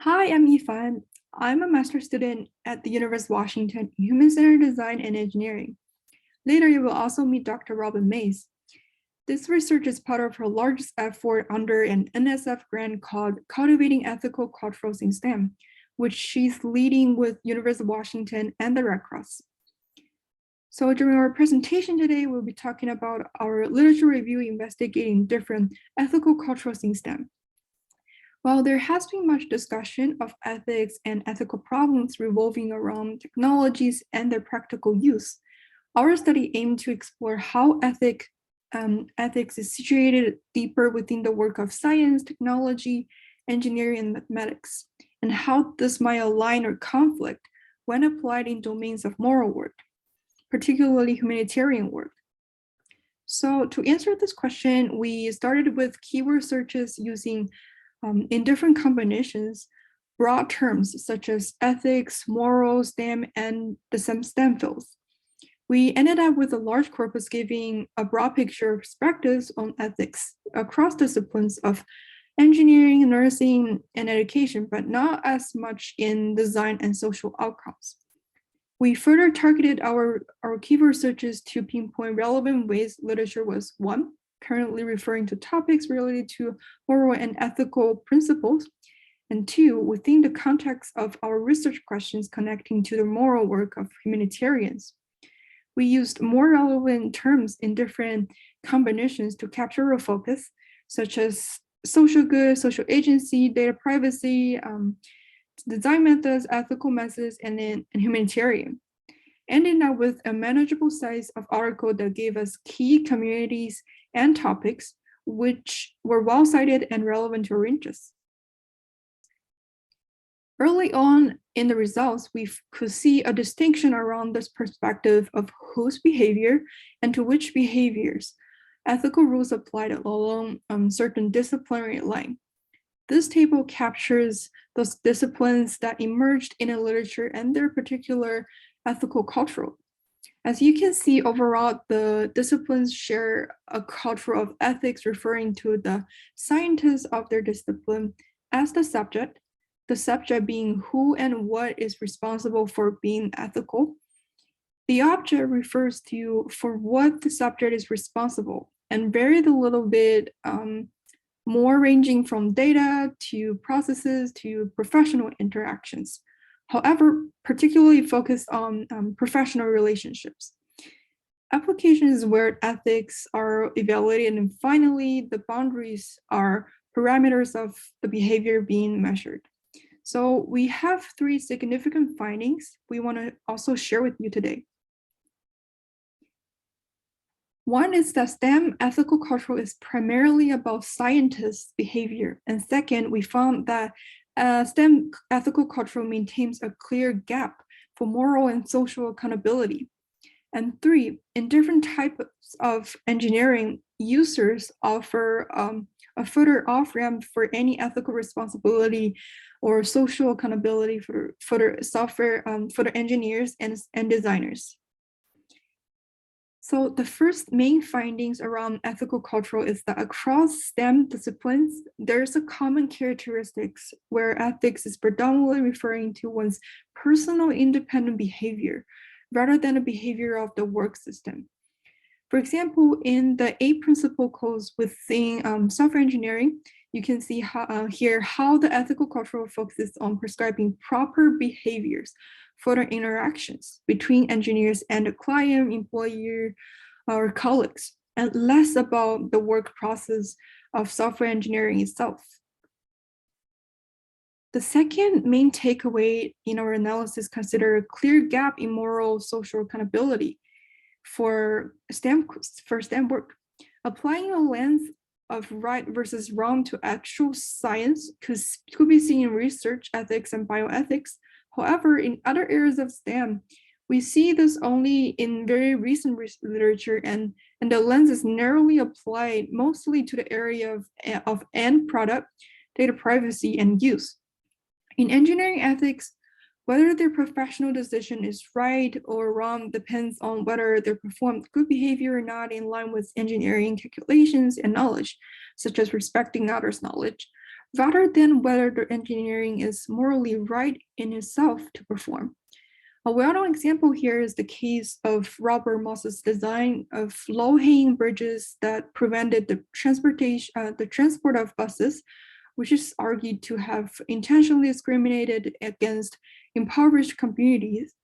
Hi, I'm Yifan. I'm a master's student at the University of Washington in Human-Centered Design and Engineering. Later, you will also meet Dr. Robin Mays. This research is part of her largest effort under an NSF grant called Cultivating Ethical Cultures in STEM, which she's leading with University of Washington and the Red Cross. So during our presentation today, we'll be talking about our literature review investigating different ethical cultures in STEM. While there has been much discussion of ethics and ethical problems revolving around technologies and their practical use, our study aimed to explore how ethics is situated deeper within the work of science, technology, engineering, and mathematics, and how this might align or conflict when applied in domains of moral work, particularly humanitarian work. So to answer this question, we started with keyword searches using in different combinations, broad terms such as ethics, morals, STEM, and the STEM fields. We ended up with a large corpus giving a broad picture of perspectives on ethics across disciplines of engineering, nursing, and education, but not as much in design and social outcomes. We further targeted our keyword searches to pinpoint relevant ways literature was one, currently referring to topics related to moral and ethical principles, and two, within the context of our research questions connecting to the moral work of humanitarians. We used more relevant terms in different combinations to capture a focus, such as social good, social agency, data privacy, design methods, ethical methods, and then humanitarian. Ending up with a manageable size of article that gave us key communities and topics which were well cited and relevant to our interests. Early on in the results, we could see a distinction around this perspective of whose behavior and to which behaviors ethical rules applied along certain disciplinary line. This table captures those disciplines that emerged in a literature and their particular ethical culture. As you can see, overall, the disciplines share a culture of ethics referring to the scientists of their discipline as the subject being who and what is responsible for being ethical. The object refers to for what the subject is responsible and varied a little bit more ranging from data to processes to professional interactions. However, particularly focused on professional relationships. Applications where ethics are evaluated, and finally, the boundaries are parameters of the behavior being measured. So we have three significant findings we want to also share with you today. One is that STEM ethical culture is primarily about scientists' behavior. And second, we found that STEM ethical culture maintains a clear gap for moral and social accountability. And three, in different types of engineering, users offer a further off-ramp for any ethical responsibility or social accountability for the software, for the engineers and designers. So the first main findings around ethical culture is that across STEM disciplines, there's a common characteristics where ethics is predominantly referring to one's personal independent behavior rather than the behavior of the work system. For example, in the 8 principal codes within software engineering, you can see here how the ethical culture focuses on prescribing proper behaviors for the interactions between engineers and the client, employer, or colleagues, and less about the work process of software engineering itself. The second main takeaway in our analysis consider a clear gap in moral social accountability for STEM work. Applying a lens of right versus wrong to actual science could be seen in research, ethics, and bioethics. However, in other areas of STEM, we see this only in very recent literature, and the lens is narrowly applied mostly to the area of end product, data privacy, and use. In engineering ethics, whether their professional decision is right or wrong depends on whether they performed good behavior or not in line with engineering calculations and knowledge, such as respecting others' knowledge, rather than whether the engineering is morally right in itself to perform. A well-known example here is the case of Robert Moss's design of low-hanging bridges that prevented the transport of buses, which is argued to have intentionally discriminated against impoverished communities,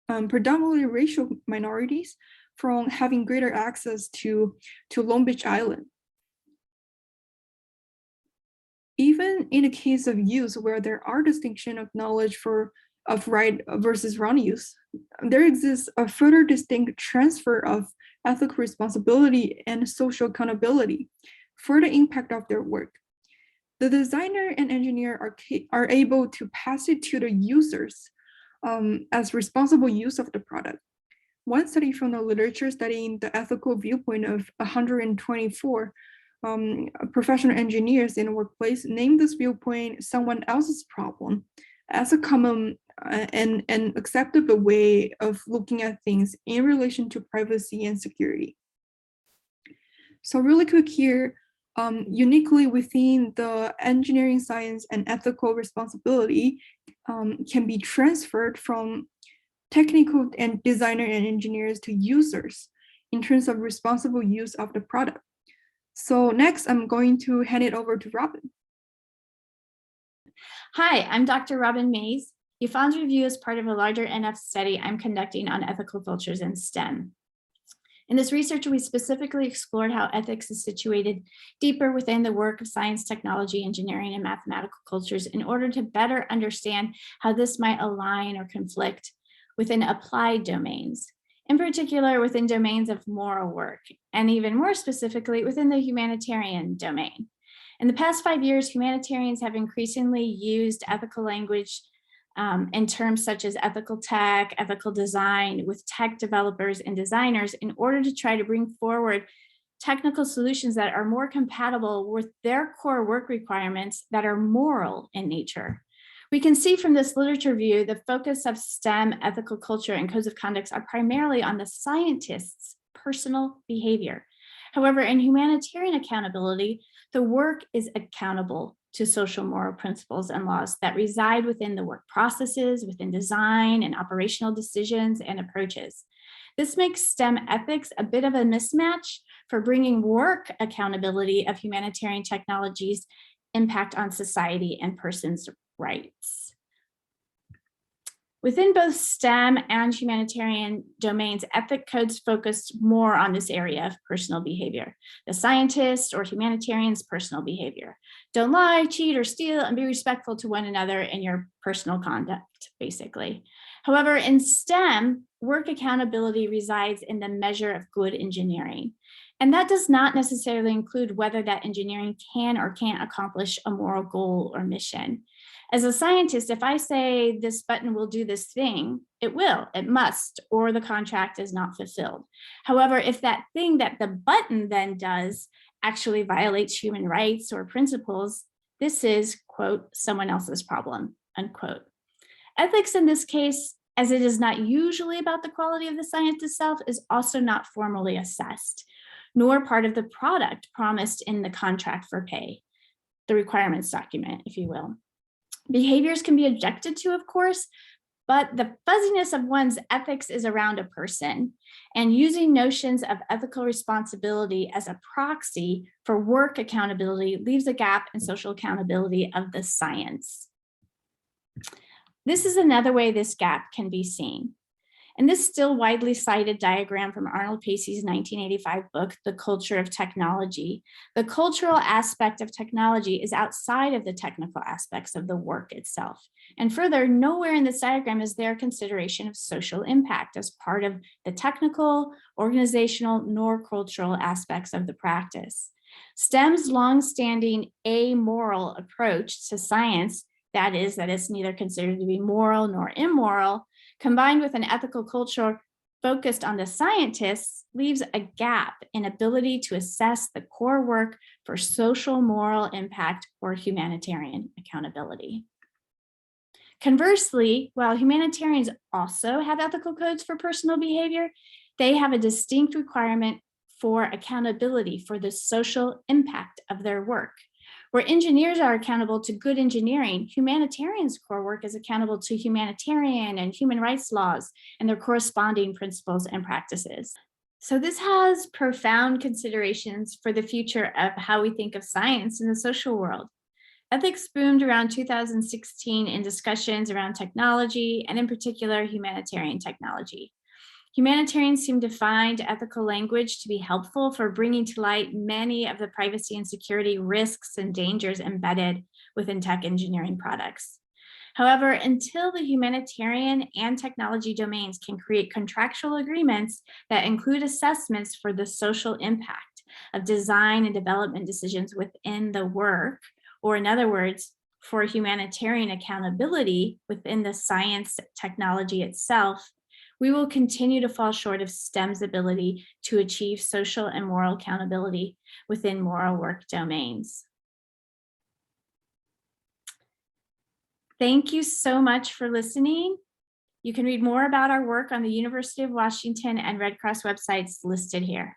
predominantly racial minorities, from having greater access to Long Beach Island. Even in a case of use where there are distinctions of knowledge of right versus wrong use, there exists a further distinct transfer of ethical responsibility and social accountability for the impact of their work. The designer and engineer are able to pass it to the users as responsible use of the product. One study from the literature studying the ethical viewpoint of 124 professional engineers in a workplace named this viewpoint someone else's problem as a common and acceptable way of looking at things in relation to privacy and security. So really quick here, uniquely within the engineering science and ethical responsibility can be transferred from technical and designer and engineers to users in terms of responsible use of the product. So next, I'm going to hand it over to Robin. Hi, I'm Dr. Robin Mays. Yifan's review is part of a larger NF study I'm conducting on ethical cultures in STEM. In this research, we specifically explored how ethics is situated deeper within the work of science, technology, engineering, and mathematical cultures in order to better understand how this might align or conflict within applied domains, in particular within domains of moral work, and even more specifically within the humanitarian domain. In the past 5 years, humanitarians have increasingly used ethical language in terms such as ethical tech, ethical design with tech developers and designers in order to try to bring forward technical solutions that are more compatible with their core work requirements that are moral in nature. We can see from this literature review, the focus of STEM ethical culture and codes of conduct are primarily on the scientist's personal behavior. However, in humanitarian accountability, the work is accountable to social moral principles and laws that reside within the work processes, within design and operational decisions and approaches. This makes STEM ethics a bit of a mismatch for bringing work accountability of humanitarian technologies impact on society and persons' rights. Within both STEM and humanitarian domains, ethic codes focus more on this area of personal behavior, the scientist or humanitarian's personal behavior. Don't lie, cheat, or steal, and be respectful to one another in your personal conduct, basically. However, in STEM, work accountability resides in the measure of good engineering. And that does not necessarily include whether that engineering can or can't accomplish a moral goal or mission. As a scientist, if I say this button will do this thing, it will, it must, or the contract is not fulfilled. However, if that thing that the button then does actually violates human rights or principles, this is, quote, someone else's problem, unquote. Ethics in this case, as it is not usually about the quality of the science itself, is also not formally assessed, nor part of the product promised in the contract for pay, the requirements document, if you will. Behaviors can be objected to, of course, but the fuzziness of one's ethics is around a person, and using notions of ethical responsibility as a proxy for work accountability leaves a gap in social accountability of the science. This is another way this gap can be seen. In this still widely cited diagram from Arnold Pacey's 1985 book, The Culture of Technology, the cultural aspect of technology is outside of the technical aspects of the work itself. And further, nowhere in this diagram is there consideration of social impact as part of the technical, organizational, nor cultural aspects of the practice. STEM's longstanding amoral approach to science, that is, that it's neither considered to be moral nor immoral, combined with an ethical culture focused on the scientists, leaves a gap in ability to assess the core work for social moral impact or humanitarian accountability. Conversely, while humanitarians also have ethical codes for personal behavior, they have a distinct requirement for accountability for the social impact of their work. Where engineers are accountable to good engineering, humanitarians' core work is accountable to humanitarian and human rights laws and their corresponding principles and practices. So this has profound considerations for the future of how we think of science in the social world. Ethics boomed around 2016 in discussions around technology, and in particular, humanitarian technology. Humanitarians seem to find ethical language to be helpful for bringing to light many of the privacy and security risks and dangers embedded within tech engineering products. However, until the humanitarian and technology domains can create contractual agreements that include assessments for the social impact of design and development decisions within the work, or in other words, for humanitarian accountability within the science technology itself, we will continue to fall short of STEM's ability to achieve social and moral accountability within moral work domains. Thank you so much for listening. You can read more about our work on the University of Washington and Red Cross websites listed here.